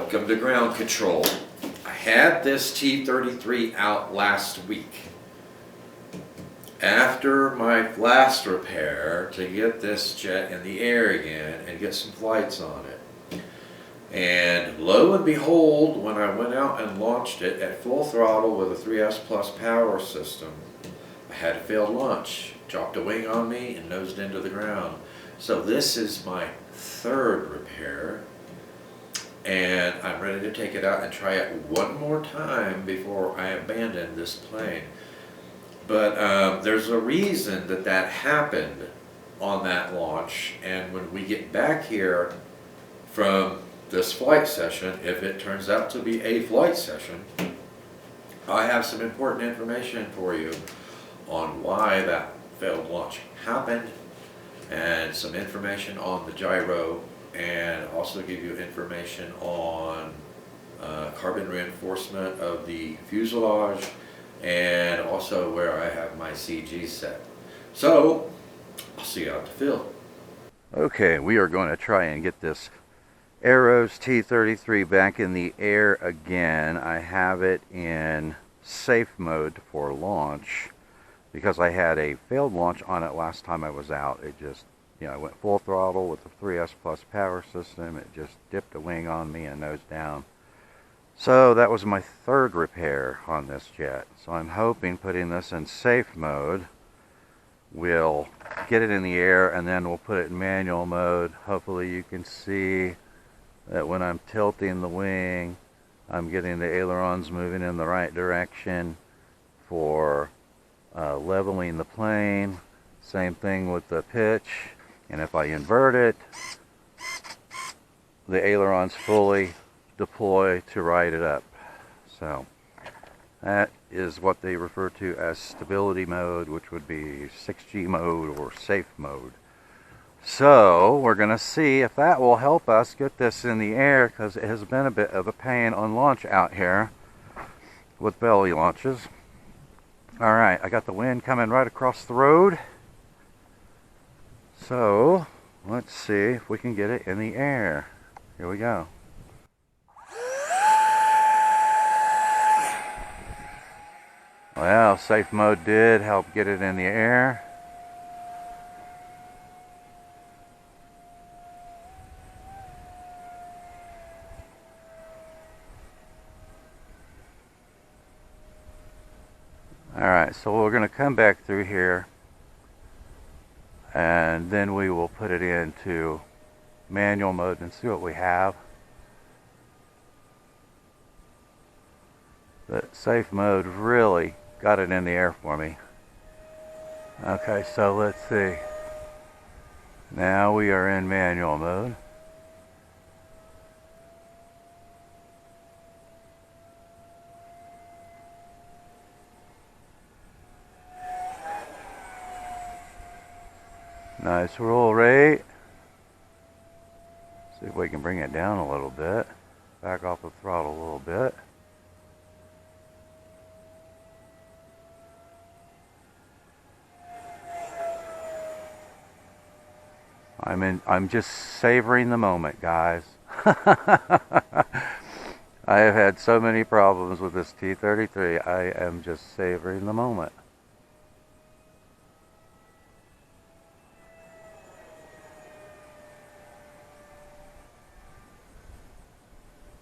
Welcome to Ground Control. I had this T-33 out last week. After my last repair, to get this jet in the air again and get some flights on it. And lo and behold, when I went out and launched it at full throttle with a 3S Plus power system, I had a failed launch. Dropped a wing on me and nosed into the ground. So this is my third repair. And I'm ready to take it out and try it one more time before I abandon this plane. But there's a reason that that happened on that launch, and when we get back here from this flight session, if it turns out to be a flight session, I have some important information for you on why that failed launch happened, and some information on the gyro, and also give you information on carbon reinforcement of the fuselage, and also where I have my CG set. So, I'll see you out the field. Okay, we are going to try and get this Aeros T-33 back in the air again. I have it in safe mode for launch because I had a failed launch on it last time I was out. It just, I went full throttle with the 3S Plus power system. It just dipped a wing on me and nosed down. So that was my third repair on this jet. So I'm hoping putting this in safe mode will get it in the air, and then we'll put it in manual mode. Hopefully you can see that when I'm tilting the wing, I'm getting the ailerons moving in the right direction for leveling the plane. Same thing with the pitch. And if I invert it, the ailerons fully deploy to ride it up. So that is what they refer to as stability mode, which would be 6G mode or safe mode. So we're going to see if that will help us get this in the air, because it has been a bit of a pain on launch out here with belly launches. Alright, I got the wind coming right across the road. So let's see if we can get it in the air. Here we go. Well, safe mode did help get it in the air. Alright, so we're going to come back through here, and then we will put it into manual mode and see what we have. The safe mode really got it in the air for me. Okay, so let's see. Now we are in manual mode. Nice roll rate. See if we can bring it down a little bit. Back off the throttle a little bit. I'm just savoring the moment, guys. I have had so many problems with this T-33. I am just savoring the moment.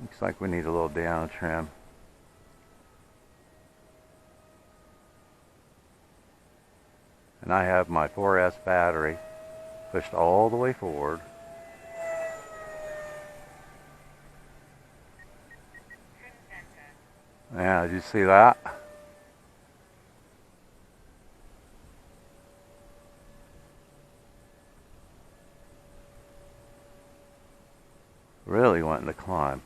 Looks like we need a little down trim. And I have my 4S battery pushed all the way forward. Yeah, did you see that? Really wanting to climb.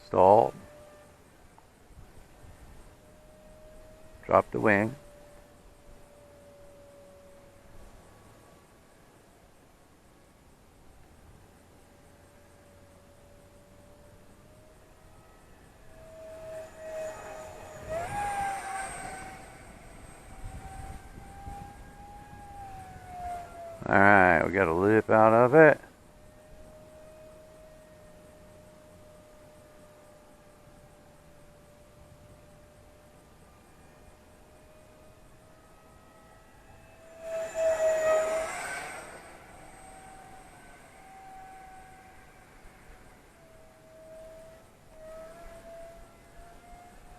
Stall. Drop the wing. Alright, we got a lip out of it.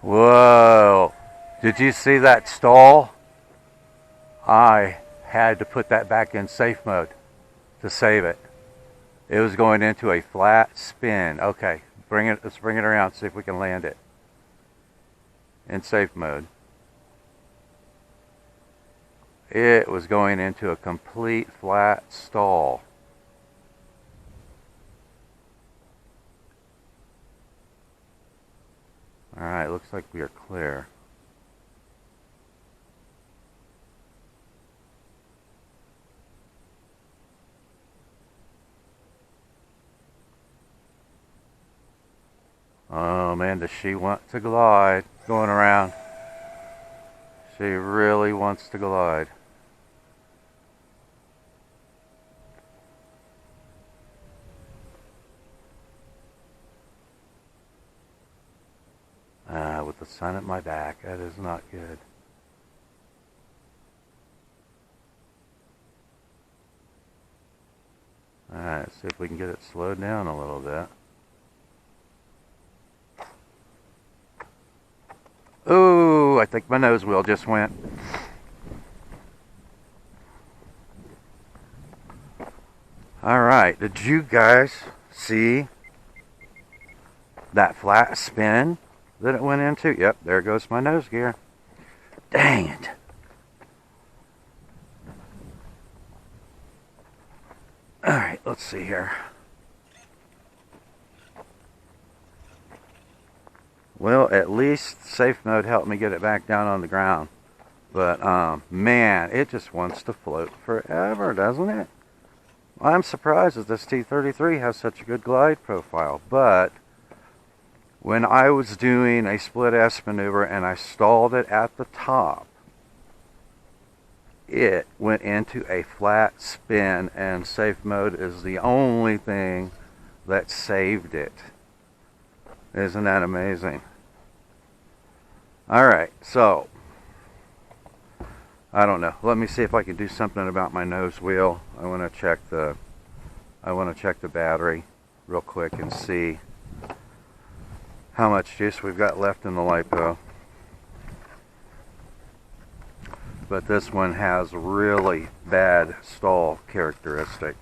Whoa! Did you see that stall? I had to put that back in safe mode to save it. It was going into a flat spin. Okay, let's bring it around, see if we can land it in safe mode. It was going into a complete flat stall. Alright, looks like we are clear. Oh man, does she want to glide? Going around. She really wants to glide. With the sun at my back, that is not good. Alright, let's see if we can get it slowed down a little bit. Ooh, I think my nose wheel just went. Alright, did you guys see that flat spin that it went into? Yep, there goes my nose gear. Dang it. Alright, let's see here. Well, at least safe mode helped me get it back down on the ground. But, man, it just wants to float forever, doesn't it? I'm surprised that this T-33 has such a good glide profile. But when I was doing a split S maneuver and I stalled it at the top, it went into a flat spin, and safe mode is the only thing that saved it. Isn't that amazing? Alright, so I don't know. Let me see if I can do something about my nose wheel. I want to check the battery real quick and see how much juice we've got left in the LiPo. But this one has really bad stall characteristic.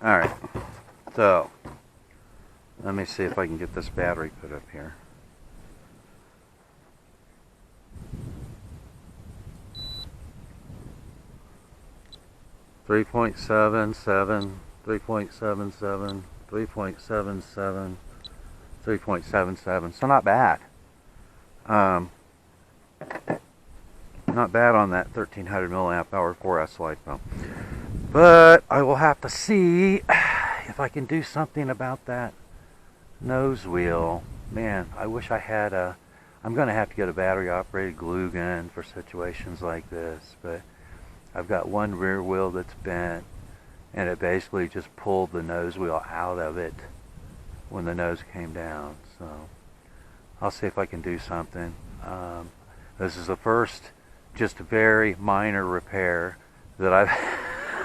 Alright, so let me see if I can get this battery put up here. Three 3.77, 3.77, 3.77, 3.77. So not bad. Not bad on that 1300 milliamp hour 4S LiPo. But I will have to see if I can do something about that nose wheel. Man, I wish I had a... I'm going to have to get a battery operated glue gun for situations like this. But I've got one rear wheel that's bent, and it basically just pulled the nose wheel out of it when the nose came down. So I'll see if I can do something. This is the first just very minor repair that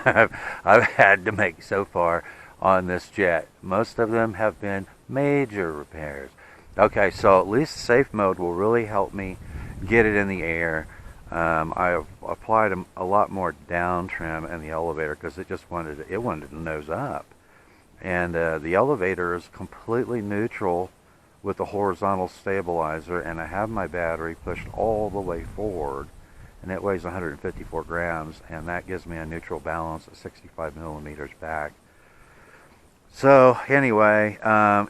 I've had to make so far on this jet. Most of them have been major repairs. Okay, so at least safe mode will really help me get it in the air. I applied a lot more down trim in the elevator because it wanted to nose up. And the elevator is completely neutral with the horizontal stabilizer, and I have my battery pushed all the way forward, and it weighs 154 grams, and that gives me a neutral balance at 65 millimeters back. So anyway,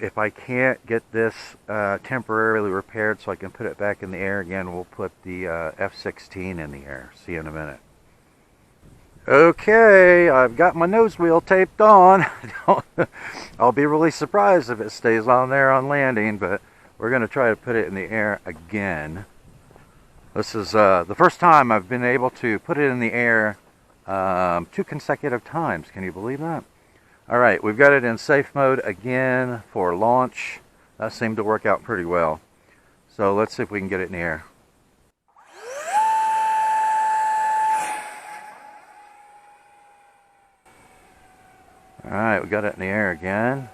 if I can't get this temporarily repaired so I can put it back in the air again, we'll put the F-16 in the air. See you in a minute. Okay, I've got my nose wheel taped on. I'll be really surprised if it stays on there on landing, but we're going to try to put it in the air again. This is the first time I've been able to put it in the air 2 consecutive times. Can you believe that? Alright, we've got it in safe mode again for launch. That seemed to work out pretty well. So let's see if we can get it in the air. Alright, we got it in the air again.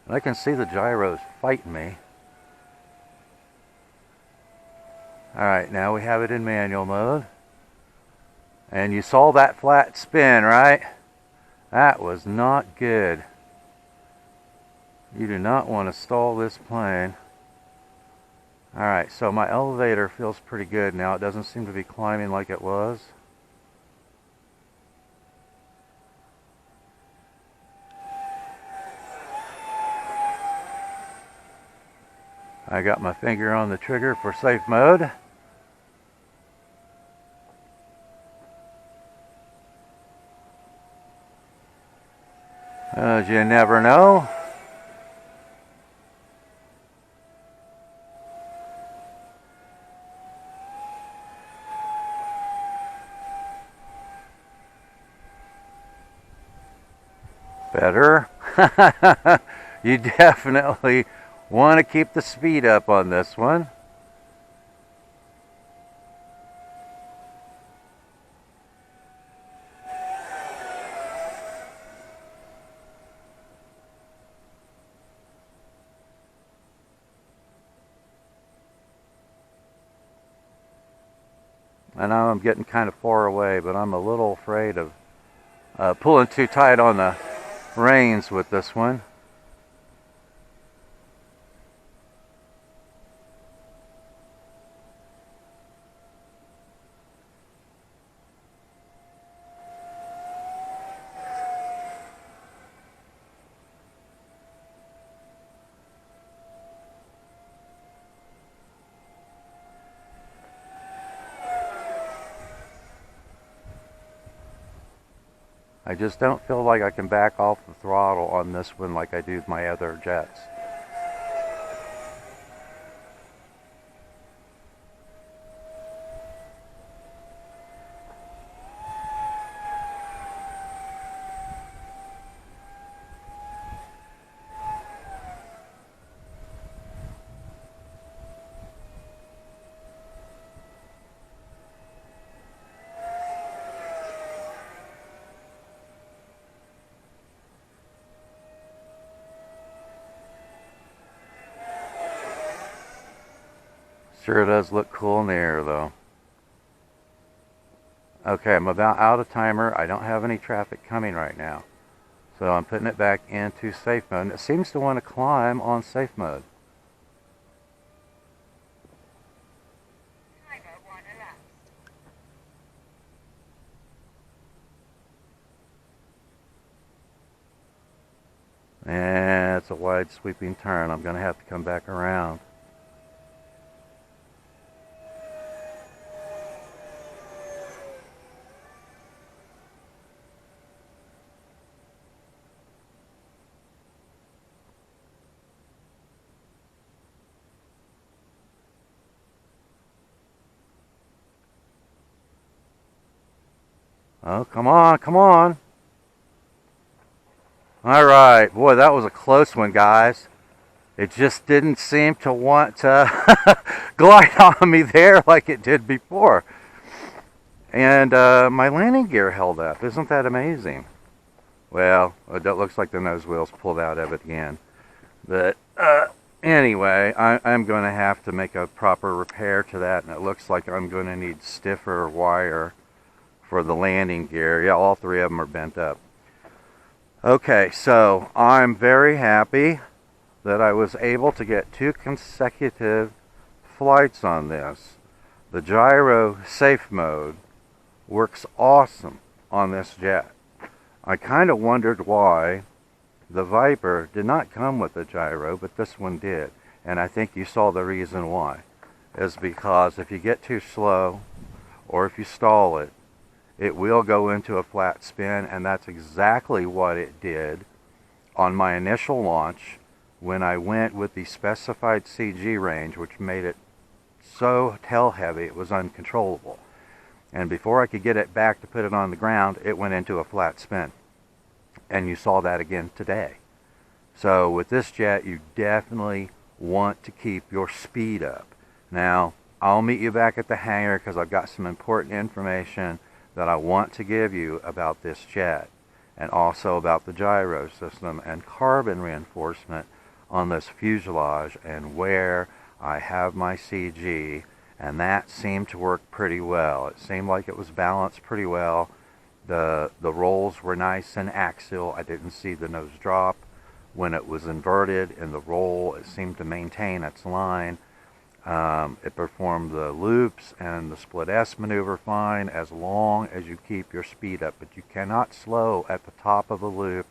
And I can see the gyros fighting me. Alright, now we have it in manual mode. And you saw that flat spin, right? That was not good. You do not want to stall this plane. Alright, so my elevator feels pretty good now. It doesn't seem to be climbing like it was. I got my finger on the trigger for safe mode. You never know. Better. You definitely want to keep the speed up on this one. I know I'm getting kind of far away, but I'm a little afraid of pulling too tight on the reins with this one. I just don't feel like I can back off the throttle on this one like I do with my other jets. Sure does look cool in the air though. Okay, I'm about out of timer. I don't have any traffic coming right now. So I'm putting it back into safe mode. And it seems to want to climb on safe mode. And it's a wide sweeping turn. I'm going to have to come back around. Oh, come on, come on. All right, boy, that was a close one, guys. It just didn't seem to want to glide on me there like it did before. And my landing gear held up. Isn't that amazing? Well, it looks like the nose wheel's pulled out of it again. But anyway, I'm going to have to make a proper repair to that, and it looks like I'm going to need stiffer wire for the landing gear. Yeah, all 3 of them are bent up. Okay, so I'm very happy that I was able to get 2 consecutive flights on this. The gyro safe mode works awesome on this jet. I kind of wondered why the Viper did not come with a gyro, but this one did. And I think you saw the reason why. Is because if you get too slow, or if you stall it, it will go into a flat spin, and that's exactly what it did on my initial launch when I went with the specified CG range, which made it so tail heavy it was uncontrollable. And before I could get it back to put it on the ground, it went into a flat spin. And you saw that again today. So with this jet, you definitely want to keep your speed up. Now, I'll meet you back at the hangar because I've got some important information that I want to give you about this jet, and also about the gyro system and carbon reinforcement on this fuselage and where I have my CG, and that seemed to work pretty well. It seemed like it was balanced pretty well. The rolls were nice and axial. I didn't see the nose drop. When it was inverted in the roll, it seemed to maintain its line. It performed the loops and the split S maneuver fine as long as you keep your speed up, but you cannot slow at the top of a loop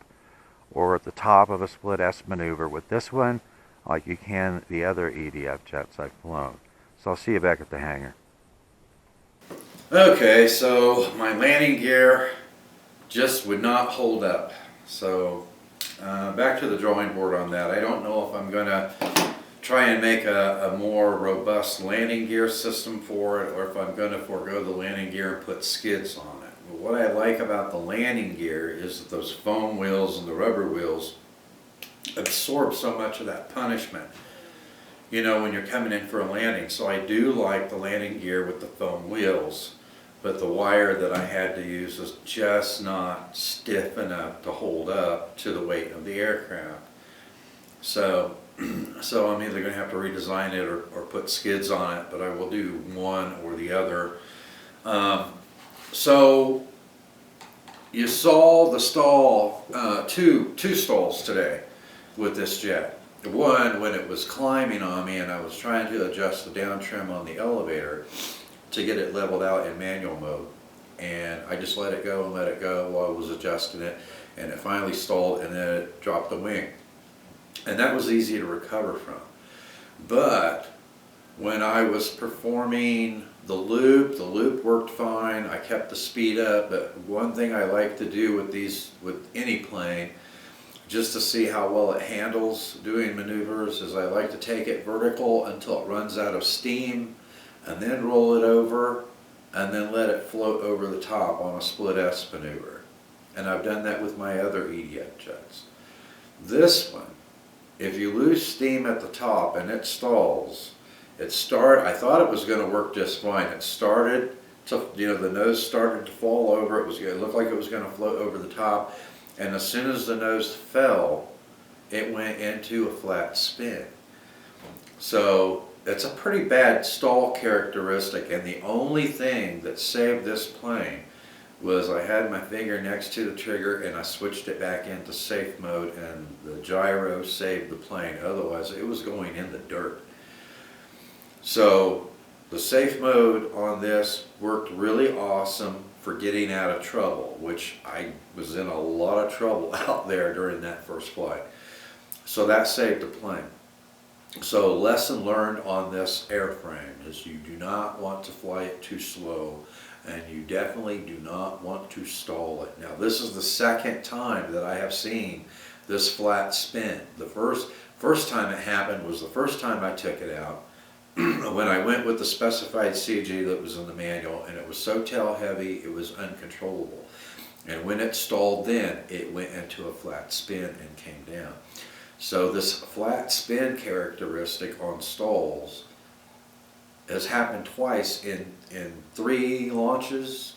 or at the top of a split S maneuver with this one like you can the other EDF jets I've flown. So I'll see you back at the hangar. Okay, so my landing gear just would not hold up. So back to the drawing board on that. I don't know if I'm going to try and make a more robust landing gear system for it, or if I'm going to forego the landing gear and put skids on it. But what I like about the landing gear is that those foam wheels and the rubber wheels absorb so much of that punishment, you know, when you're coming in for a landing. So I do like the landing gear with the foam wheels, but the wire that I had to use was just not stiff enough to hold up to the weight of the aircraft. So I'm either going to have to redesign it or put skids on it, but I will do one or the other. So you saw the stall, two stalls today with this jet. One, when it was climbing on me and I was trying to adjust the down trim on the elevator to get it leveled out in manual mode. And I just let it go and let it go while I was adjusting it, and it finally stalled and then it dropped the wing. And that was easy to recover from. But when I was performing the loop worked fine. I kept the speed up, but one thing I like to do with any plane, just to see how well it handles doing maneuvers, is I like to take it vertical until it runs out of steam, and then roll it over, and then let it float over the top on a split S maneuver. And I've done that with my other EDF jets. This one, if you lose steam at the top and it stalls, I thought it was going to work just fine. It started to, the nose started to fall over. It looked like it was going to float over the top, and as soon as the nose fell, it went into a flat spin. So it's a pretty bad stall characteristic, and the only thing that saved this plane was I had my finger next to the trigger and I switched it back into safe mode, and the gyro saved the plane. Otherwise it was going in the dirt. So the safe mode on this worked really awesome for getting out of trouble, which I was in a lot of trouble out there during that first flight. So that saved the plane. So lesson learned on this airframe is you do not want to fly it too slow, and you definitely do not want to stall it. Now this is the second time that I have seen this flat spin. The first time it happened was the first time I took it out when I went with the specified CG that was in the manual, and it was so tail heavy it was uncontrollable. And when it stalled, then it went into a flat spin and came down. So this flat spin characteristic on stalls has happened twice in 4 launches.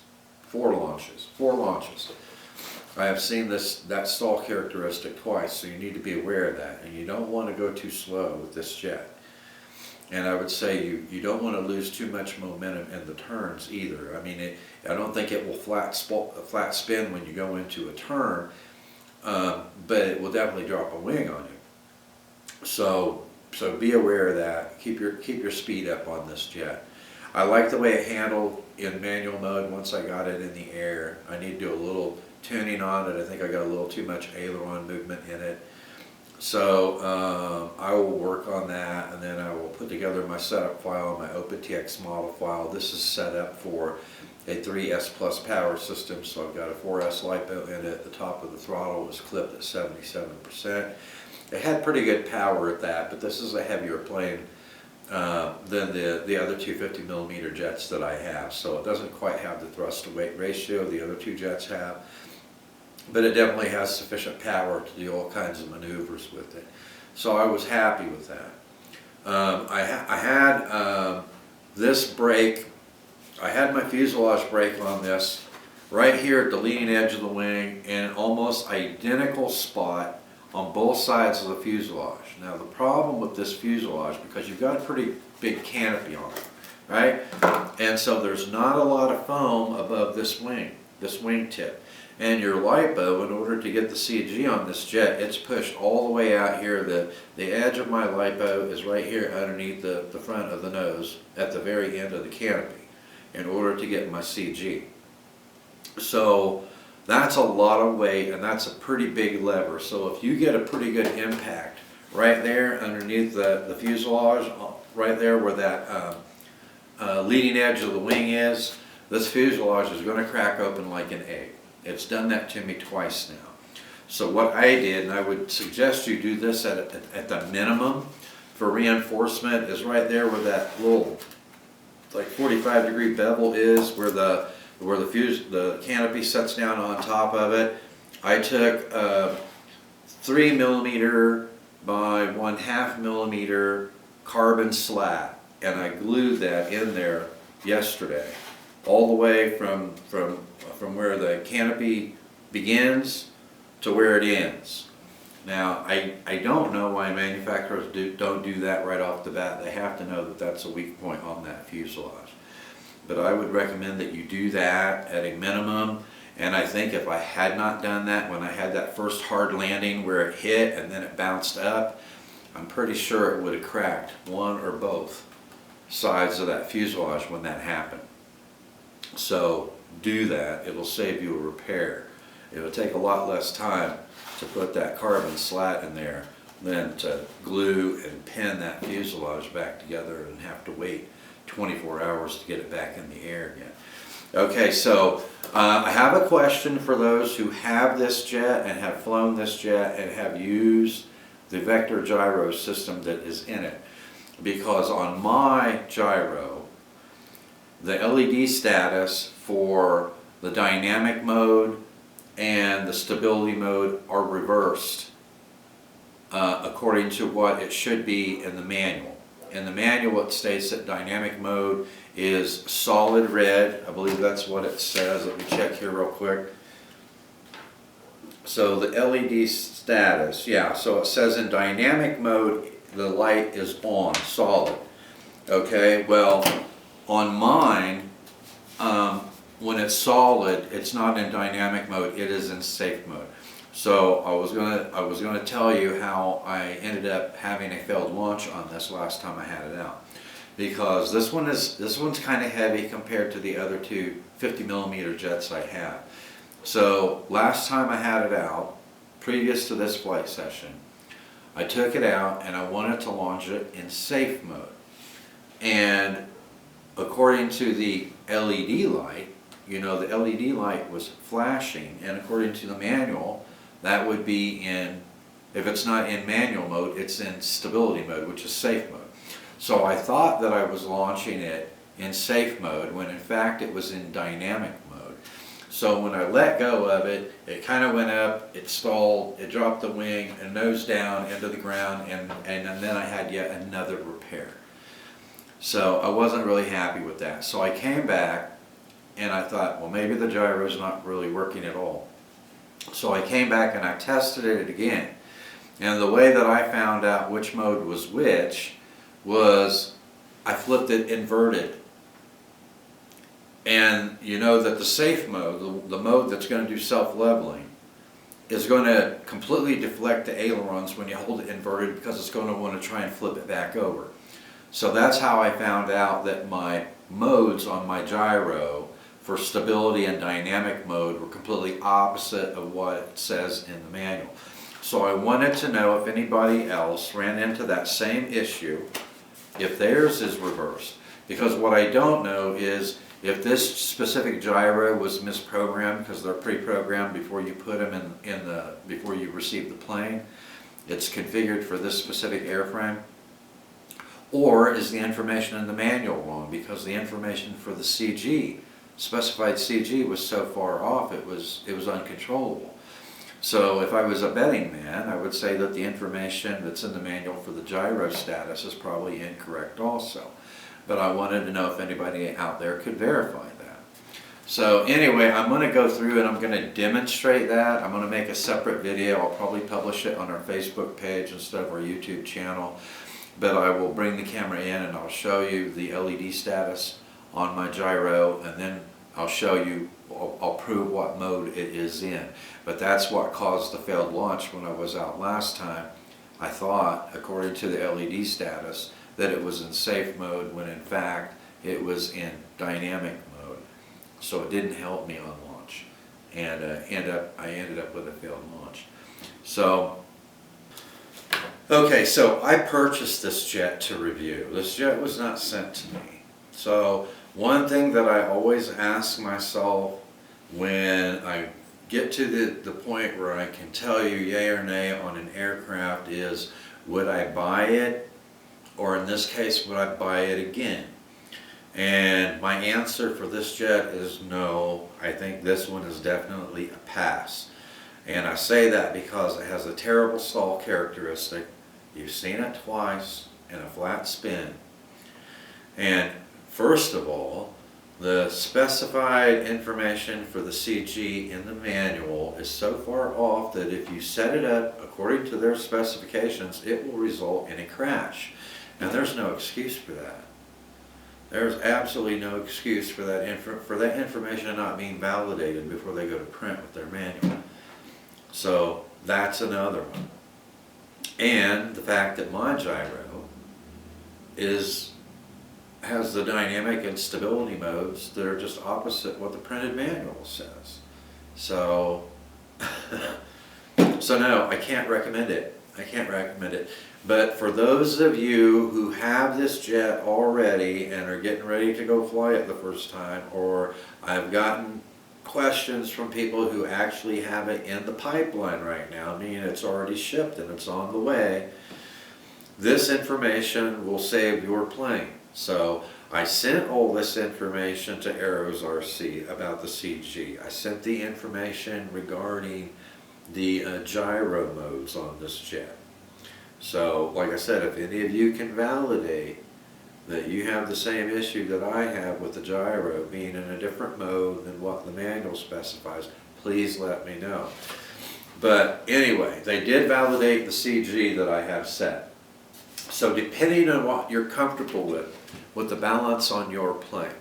I have seen that stall characteristic twice, so you need to be aware of that. And you don't want to go too slow with this jet. And I would say you don't want to lose too much momentum in the turns either. I mean, I don't think it will flat spin when you go into a turn, but it will definitely drop a wing on you. So be aware of that. Keep your speed up on this jet. I like the way it handled in manual mode once I got it in the air. I need to do a little tuning on it. I think I got a little too much aileron movement in it. So I will work on that, and then I will put together my setup file, my OpenTX model file. This is set up for a 3S Plus power system, so I've got a 4S LIPO in it. The top of the throttle is clipped at 77%. It had pretty good power at that, but this is a heavier plane than the other two 50mm jets that I have. So it doesn't quite have the thrust to weight ratio the other two jets have, but it definitely has sufficient power to do all kinds of maneuvers with it. So I was happy with that. I had this brake, I had my fuselage brake on this right here at the leading edge of the wing in an almost identical spot on both sides of the fuselage. Now the problem with this fuselage, because you've got a pretty big canopy on it, right? And so there's not a lot of foam above this wing tip. And your LIPO, in order to get the CG on this jet, it's pushed all the way out here. The edge of my LIPO is right here underneath the front of the nose at the very end of the canopy in order to get my CG. So that's a lot of weight, and that's a pretty big lever. So if you get a pretty good impact right there underneath the fuselage, right there where that leading edge of the wing is, this fuselage is going to crack open like an egg. It's done that to me twice now. So what I did, and I would suggest you do this at the minimum for reinforcement, is right there where that little like 45-degree bevel is, where the canopy sets down on top of it. I took 3mm by 1/2 millimeter carbon slat, and I glued that in there yesterday, all the way from where the canopy begins to where it ends. Now, I don't know why manufacturers don't do that right off the bat. They have to know that that's a weak point on that fuselage. But I would recommend that you do that at a minimum. And I think if I had not done that when I had that first hard landing where it hit and then it bounced up, I'm pretty sure it would have cracked one or both sides of that fuselage when that happened. So do that. It'll save you a repair. It'll take a lot less time to put that carbon slat in there than to glue and pin that fuselage back together and have to wait 24 hours to get it back in the air again. Okay, so I have a question for those who have this jet and have flown this jet and have used the vector gyro system that is in it. Because on my gyro, the LED status for the dynamic mode and the stability mode are reversed according to what it should be in the manual. In the manual it states that dynamic mode is solid red. I believe that's what it says. Let me check here real quick. So the LED status, yeah, so it says in dynamic mode the light is on, solid. Okay, well on mine, when it's solid, it's not in dynamic mode, it is in safe mode. So I was gonna tell you how I ended up having a failed launch on this last time I had it out, because this one's kind of heavy compared to the other two 50mm jets I have. So last time I had it out, previous to this flight session, I took it out and I wanted to launch it in safe mode, and according to the LED light, you know, the LED light was flashing, and according to the manual, that would be in, if it's not in manual mode, it's in stability mode, which is safe mode. So I thought that I was launching it in safe mode when in fact it was in dynamic mode. So when I let go of it, it kind of went up, it stalled, it dropped the wing and nose down into the ground, and then I had yet another repair. So I wasn't really happy with that. So I came back and I thought, well, maybe the gyro's not really working at all. So I came back and I tested it again. And the way that I found out which mode was which was I flipped it inverted. And you know that the safe mode, the mode that's going to do self-leveling, is going to completely deflect the ailerons when you hold it inverted, because it's going to want to try and flip it back over. So that's how I found out that my modes on my gyro for stability and dynamic mode were completely opposite of what it says in the manual. So I wanted to know if anybody else ran into that same issue, if theirs is reversed. Because what I don't know is if this specific gyro was misprogrammed, because they're pre-programmed before you put them before you receive the plane, it's configured for this specific airframe? Or is the information in the manual wrong? Because the information for the CG, specified CG, was so far off, it was uncontrollable. So if I was a betting man, I would say that the information that's in the manual for the gyro status is probably incorrect also. But I wanted to know if anybody out there could verify that. So anyway, I'm going to go through and I'm going to demonstrate that. I'm going to make a separate video. I'll probably publish it on our Facebook page instead of our YouTube channel. But I will bring the camera in and I'll show you the LED status on my gyro, and then I'll show you, I'll prove what mode it is in. But that's what caused the failed launch when I was out last time. I thought, according to the LED status, that it was in safe mode when in fact it was in dynamic mode. So it didn't help me on launch. And I ended up with a failed launch. So, okay, so I purchased this jet to review. This jet was not sent to me. So one thing that I always ask myself when I get to the point where I can tell you yay or nay on an aircraft is, would I buy it? Or in this case, would I buy it again? And my answer for this jet is no. I think this one is definitely a pass. And I say that because it has a terrible stall characteristic. You've seen it twice in a flat spin. And first of all, the specified information for the CG in the manual is so far off that if you set it up according to their specifications, it will result in a crash. And there's no excuse for that. There's absolutely no excuse for that information not being validated before they go to print with their manual. So that's another one. And the fact that my gyro has the dynamic and stability modes that are just opposite what the printed manual says. So, so no, I can't recommend it. I can't recommend it. But for those of you who have this jet already and are getting ready to go fly it the first time, or I've gotten questions from people who actually have it in the pipeline right now, meaning it's already shipped and it's on the way, this information will save your plane. So I sent all this information to Arrows RC about the CG. I sent the information regarding the gyro modes on this jet. So like I said, if any of you can validate that you have the same issue that I have with the gyro being in a different mode than what the manual specifies, please let me know. But anyway, they did validate the CG that I have set. So depending on what you're comfortable with the balance on your plane,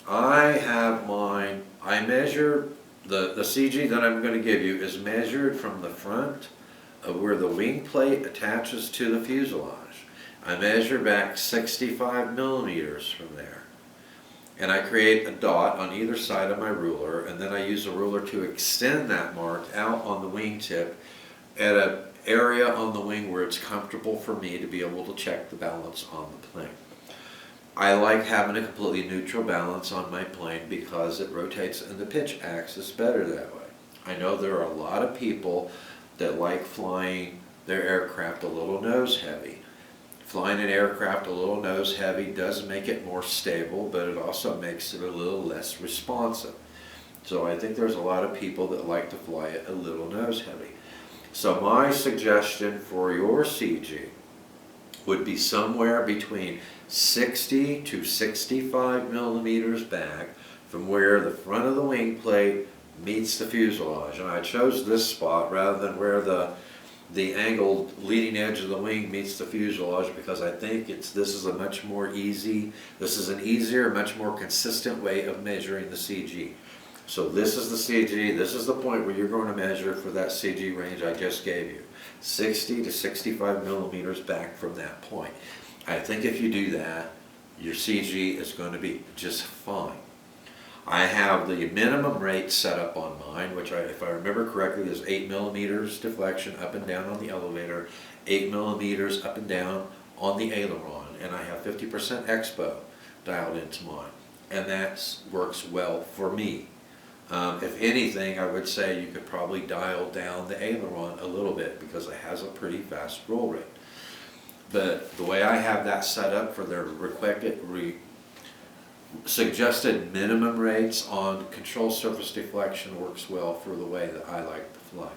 I have mine, I measure, the CG that I'm going to give you is measured from the front of where the wing plate attaches to the fuselage. I measure back 65 millimeters from there. And I create a dot on either side of my ruler, and then I use a ruler to extend that mark out on the wingtip at an area on the wing where it's comfortable for me to be able to check the balance on the plane. I like having a completely neutral balance on my plane because it rotates in the pitch axis better that way. I know there are a lot of people that like flying their aircraft a little nose heavy. Flying an aircraft a little nose heavy does make it more stable, but it also makes it a little less responsive. So I think there's a lot of people that like to fly it a little nose heavy. So my suggestion for your CG would be somewhere between 60 to 65 millimeters back from where the front of the wing plate meets the fuselage. And I chose this spot rather than where the angled leading edge of the wing meets the fuselage because I think this is an easier, much more consistent way of measuring the CG. So this is the CG, this is the point where you're going to measure for that CG range I just gave you. 60 to 65 millimeters back from that point. I think if you do that, your CG is going to be just fine. I have the minimum rate set up on mine, which if I remember correctly is 8 millimeters deflection up and down on the elevator, 8 millimeters up and down on the aileron, and I have 50% expo dialed into mine. And that works well for me. If anything, I would say you could probably dial down the aileron a little bit because it has a pretty fast roll rate. But the way I have that set up for their suggested minimum rates on control surface deflection works well for the way that I like to fly.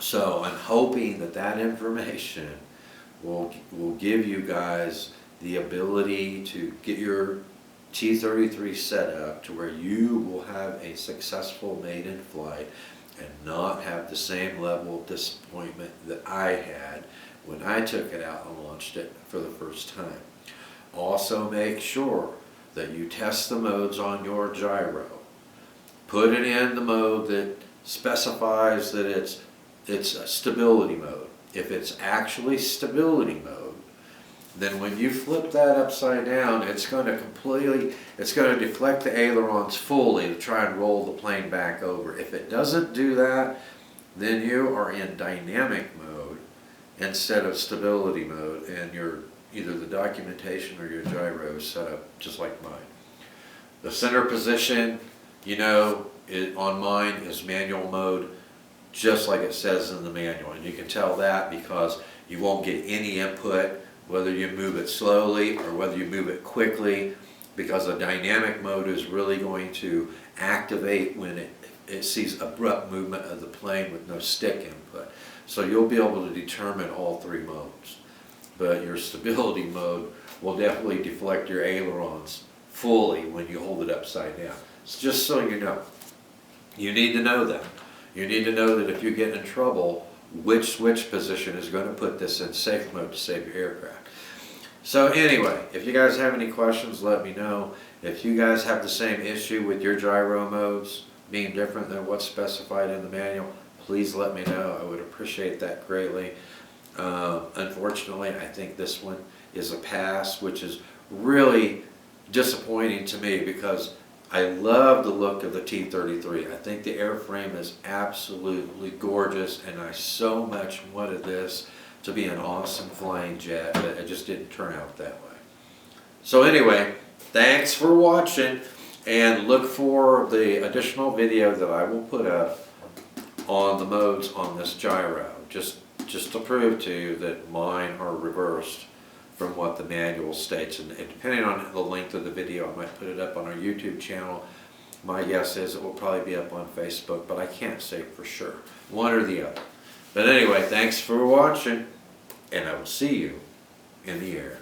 So I'm hoping that that information will give you guys the ability to get your T-33 set up to where you will have a successful maiden flight and not have the same level of disappointment that I had when I took it out and launched it for the first time. Also make sure that you test the modes on your gyro. Put it in the mode that specifies that it's a stability mode. If it's actually stability mode, then when you flip that upside down, it's going to deflect the ailerons fully to try and roll the plane back over. If it doesn't do that, then you are in dynamic mode instead of stability mode, and either the documentation or your gyro is set up just like mine. The center position, on mine is manual mode, just like it says in the manual. And you can tell that because you won't get any input whether you move it slowly or whether you move it quickly, because a dynamic mode is really going to activate when it sees abrupt movement of the plane with no stick input. So you'll be able to determine all three modes. But your stability mode will definitely deflect your ailerons fully when you hold it upside down. It's just so you know. You need to know that. You need to know that if you get in trouble, which switch position is going to put this in safe mode to save your aircraft. So anyway, if you guys have any questions, let me know. If you guys have the same issue with your gyro modes being different than what's specified in the manual, please let me know. I would appreciate that greatly. Unfortunately, I think this one is a pass, which is really disappointing to me because I love the look of the T-33. I think the airframe is absolutely gorgeous, and I so much wanted this to be an awesome flying jet, but it just didn't turn out that way. So anyway, thanks for watching, and look for the additional video that I will put up on the modes on this gyro, just to prove to you that mine are reversed from what the manual states. And depending on the length of the video, I might put it up on our YouTube channel. My guess is it will probably be up on Facebook, but I can't say for sure, one or the other. But anyway, thanks for watching, and I will see you in the air.